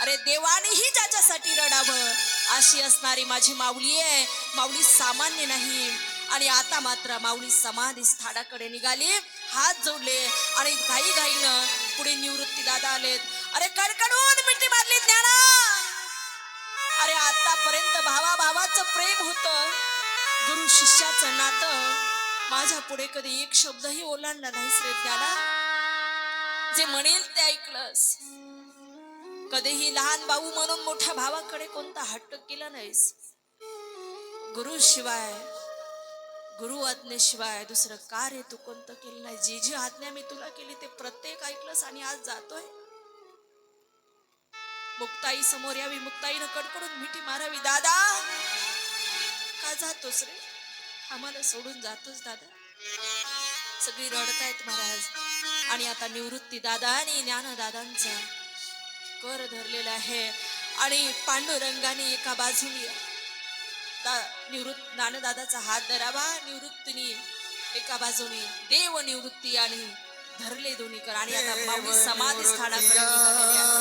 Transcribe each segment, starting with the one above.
अरे देवानेही ज्याच्यासाठी रडावं अशी असणारी माझी माऊली आहे. माऊली सामान्य नाही. आणि आता मात्र माऊली समाधी स्थानाकडे निघाली, हात जोडले आणि घाई घाईनं पुढे निवृत्ती दादा आलेत. अरे कडकडून मिठी मारली ज्ञाना. अरे आतापर्यंत भावा भावाचं प्रेम होतं, गुरु शिष्याचं नातं. माझ्या पुढे कधी एक शब्दही ओलांडला नाहीस रे ज्ञाना. जे म्हणेल ते ऐकलंस. कधीही लहान भाऊ म्हणून मोठ्या भावाकडे कोणता हट्ट केला नाहीस. गुरु शिवाय, गुरु आज्ञेशिवाय दुसरं कार्य तू कोणतं केलं नाही. जी जी आज्ञा मी तुला केली ते प्रत्येक ऐकलंस आणि आज जातोय. मुक्ताई समोर यावी, मुक्ताईनं कडकडून मिठी मारावी. दादा का जातोस रे, आम्हाला सोडून जातोस दादा. सगळी रडतायत महाराज. आणि आता निवृत्ती दादा आणि ज्ञानदादांचा कर धरलेला आहे आणि पांडुरंगाने एका बाजूने ज्ञानदादाचा हात धरावा. निवृत्तीने एका बाजूने देव निवृत्ती आणि धरले दोन्ही कर. आणि आता माऊली समाधी स्थानाकडे निघालेली आहे.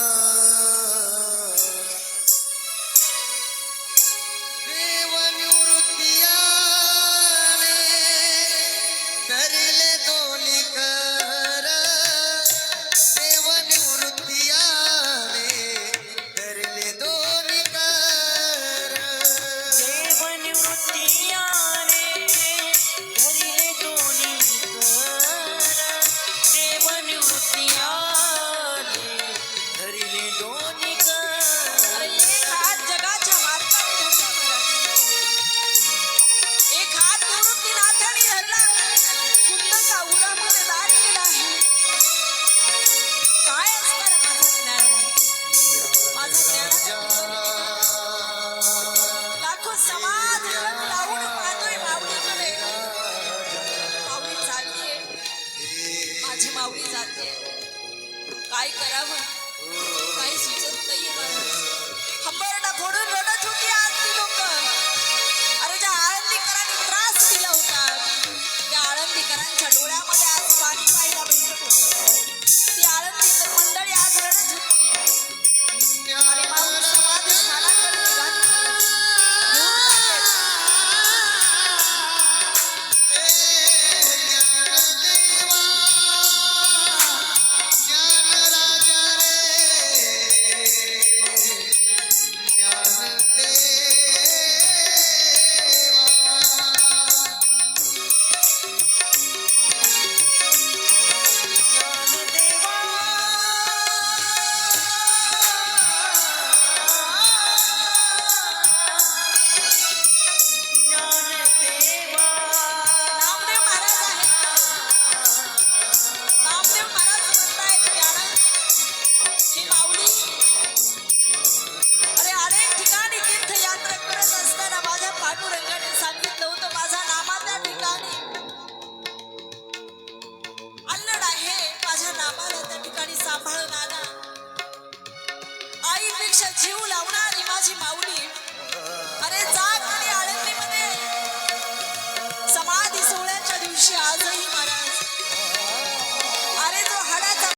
माऊली जाते, काय करावं काही सुचत नाहीये. हंबरडा फोडून रडत होती आज ती लोक. अरे ज्या आळंदीकरांनी त्रास दिला होता त्या आळंदीकरांच्या डोळ्यामध्ये आज पाणी पाहायला भेटत होतं. ती आळंदीकर मंडळी आज रडत होती आणि माऊली समाधी स्थानाकडे निघाली. आईपेक्षा जीव लावणारी माझी माऊली. अरे जा खाली आळंदीमध्ये समाधी सोहळ्याच्या दिवशी आजही